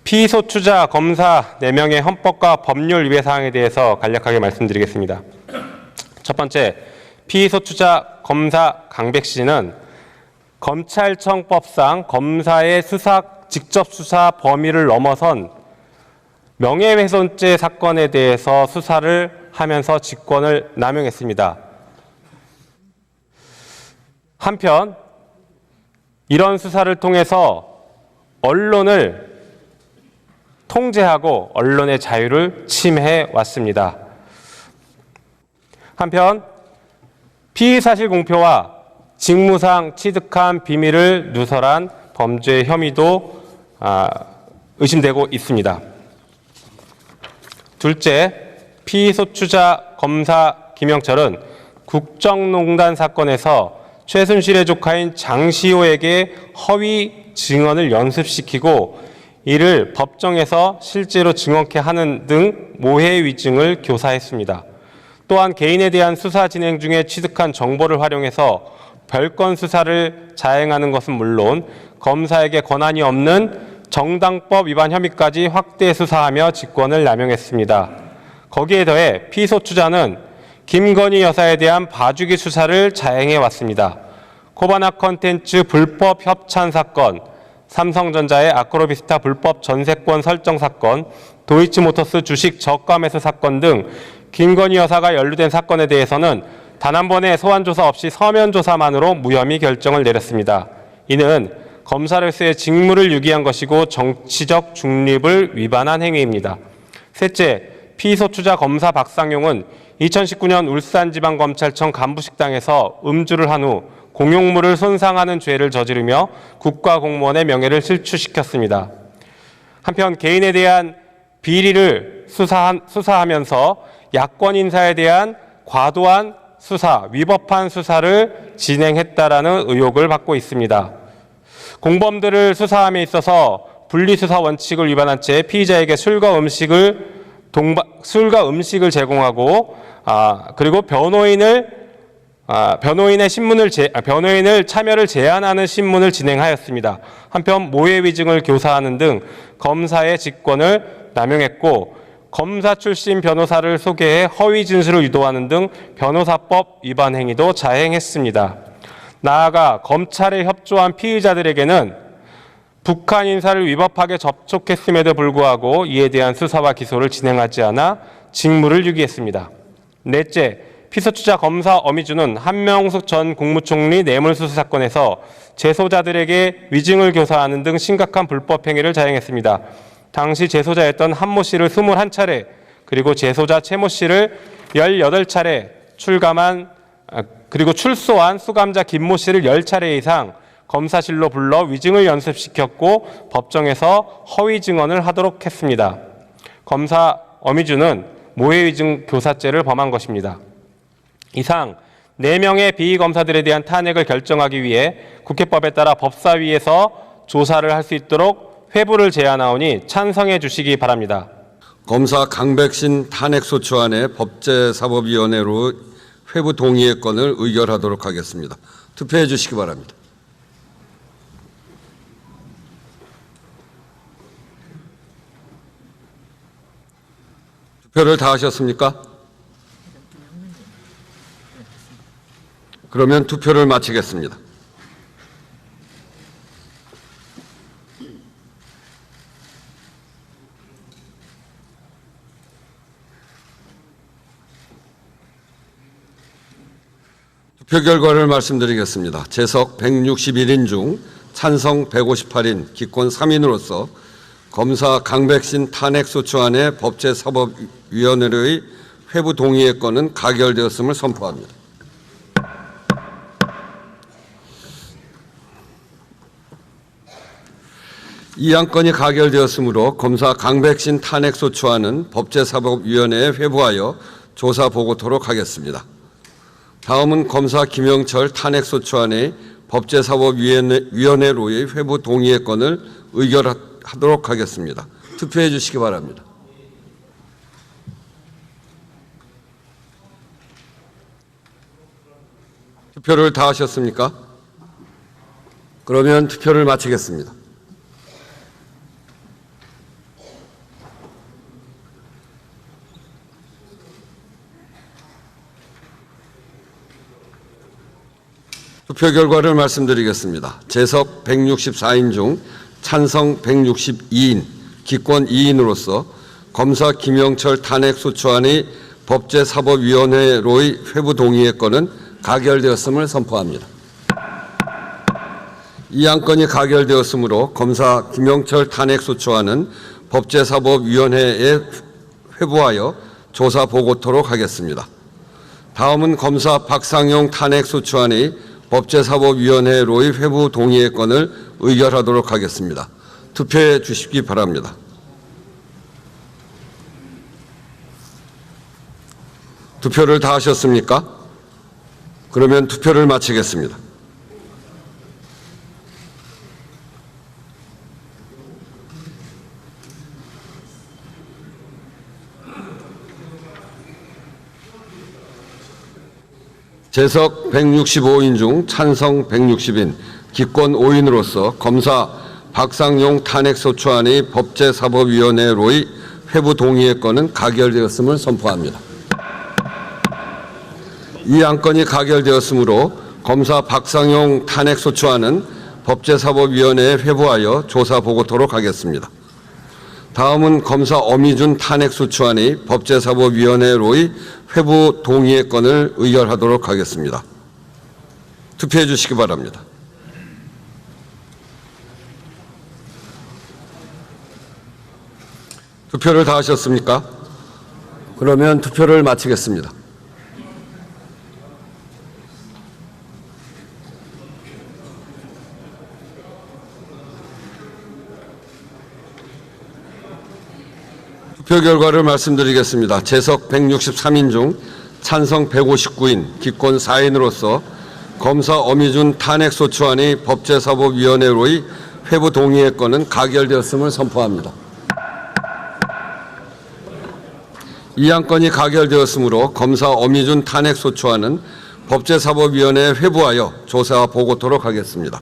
피소추자 검사 4명의 헌법과 법률 위배 사항에 대해서 간략하게 말씀드리겠습니다. 첫 번째, 피소추자 검사 강백 씨는 검찰청법상 검사의 직접 수사 범위를 넘어선 명예훼손죄 사건에 대해서 수사를 하면서 직권을 남용했습니다. 한편 이런 수사를 통해서 언론을 통제하고 언론의 자유를 침해해 왔습니다. 한편 피의사실 공표와 직무상 취득한 비밀을 누설한 범죄 혐의도 의심되고 있습니다. 둘째, 피소추자 검사 김영철은 국정농단 사건에서 최순실의 조카인 장시호에게 허위 증언을 연습시키고 이를 법정에서 실제로 증언케 하는 등 모해 위증을 교사했습니다. 또한 개인에 대한 수사 진행 중에 취득한 정보를 활용해서 별건 수사를 자행하는 것은 물론 검사에게 권한이 없는 정당법 위반 혐의까지 확대 수사하며 직권을 남용했습니다. 거기에 더해 피소추자는 김건희 여사에 대한 봐주기 수사를 자행해 왔습니다. 코바나 컨텐츠 불법 협찬 사건, 삼성전자의 아크로비스타 불법 전세권 설정 사건, 도이치모터스 주식 저가 매수 사건 등 김건희 여사가 연루된 사건에 대해서는 단 한 번의 소환 조사 없이 서면 조사만으로 무혐의 결정을 내렸습니다. 이는 검사로서의 직무를 유기한 것이고 정치적 중립을 위반한 행위입니다. 셋째, 피소추자 검사 박상용은 2019년 울산지방검찰청 간부식당에서 음주를 한 후 공용물을 손상하는 죄를 저지르며 국가공무원의 명예를 실추시켰습니다. 한편 개인에 대한 비리를 수사하면서 야권 인사에 대한 과도한 수사, 위법한 수사를 진행했다라는 의혹을 받고 있습니다. 공범들을 수사함에 있어서 분리수사 원칙을 위반한 채 피의자에게 술과 음식을 제공하고 그리고 변호인을 참여를 제한하는 신문을 진행하였습니다. 한편 모해 위증을 교사하는 등 검사의 직권을 남용했고 검사 출신 변호사를 소개해 허위 진술을 유도하는 등 변호사법 위반 행위도 자행했습니다. 나아가 검찰에 협조한 피의자들에게는 북한 인사를 위법하게 접촉했음에도 불구하고 이에 대한 수사와 기소를 진행하지 않아 직무를 유기했습니다. 넷째, 피소추자 검사 어미주는 한명숙 전 국무총리 뇌물수수 사건에서 재소자들에게 위증을 교사하는 등 심각한 불법 행위를 자행했습니다. 당시 재소자였던 한모 씨를 21차례 그리고 재소자 최모 씨를 18차례 그리고 출소한 수감자 김모 씨를 10차례 이상 검사실로 불러 위증을 연습시켰고 법정에서 허위 증언을 하도록 했습니다. 검사 어미주는 모해 위증 교사죄를 범한 것입니다. 이상 4명의 비검사들에 대한 탄핵을 결정하기 위해 국회법에 따라 법사위에서 조사를 할 수 있도록 회부를 제안하오니 찬성해 주시기 바랍니다. 검사 강백신 탄핵소추안의 법제사법위원회로 회부 동의의 건을 의결하도록 하겠습니다. 투표해 주시기 바랍니다. 투표를 다 하셨습니까? 그러면 투표를 마치겠습니다. 투표 결과를 말씀드리겠습니다. 재석 161인 중 찬성 158인 기권 3인으로서 검사 강백신 탄핵소추안의 법제사법위원회의 회부 동의의 건은 가결되었음을 선포합니다. 이 안건이 가결되었으므로 검사 강백신 탄핵소추안은 법제사법위원회에 회부하여 조사 보고토록 하겠습니다. 다음은 검사 김영철 탄핵소추안의 법제사법위원회로의 회부 동의의 건을 의결하도록 하겠습니다. 투표해 주시기 바랍니다. 투표를 다 하셨습니까? 그러면 투표를 마치겠습니다. 투표 결과를 말씀드리겠습니다. 재석 164인 중 찬성 162인, 기권 2인으로서 검사 김영철 탄핵소추안이 법제사법위원회로의 회부 동의의 건은 가결되었음을 선포합니다. 이 안건이 가결되었으므로 검사 김영철 탄핵소추안은 법제사법위원회에 회부하여 조사 보고토록 하겠습니다. 다음은 검사 박상용 탄핵소추안이 법제사법위원회로의 회부 동의의 건을 의결하도록 하겠습니다. 투표해 주시기 바랍니다. 투표를 다 하셨습니까? 그러면 투표를 마치겠습니다. 재석 165인 중 찬성 160인, 기권 5인으로서 검사 박상용 탄핵소추안이 법제사법위원회로의 회부 동의의 건은 가결되었음을 선포합니다. 이 안건이 가결되었으므로 검사 박상용 탄핵소추안은 법제사법위원회에 회부하여 조사 보고토록 하겠습니다. 다음은 검사 어미준 탄핵소추안이 법제사법위원회로의 회부 동의의 건을 의결하도록 하겠습니다. 투표해 주시기 바랍니다. 투표를 다 하셨습니까? 그러면 투표를 마치겠습니다. 투표 결과를 말씀드리겠습니다. 재석 163인 중 찬성 159인, 기권 4인으로서 검사 어미준 탄핵소추안이 법제사법위원회로의 회부 동의의 건은 가결되었음을 선포합니다. 이 안건이 가결되었으므로 검사 어미준 탄핵소추안은 법제사법위원회에 회부하여 조사 보고토록 하겠습니다.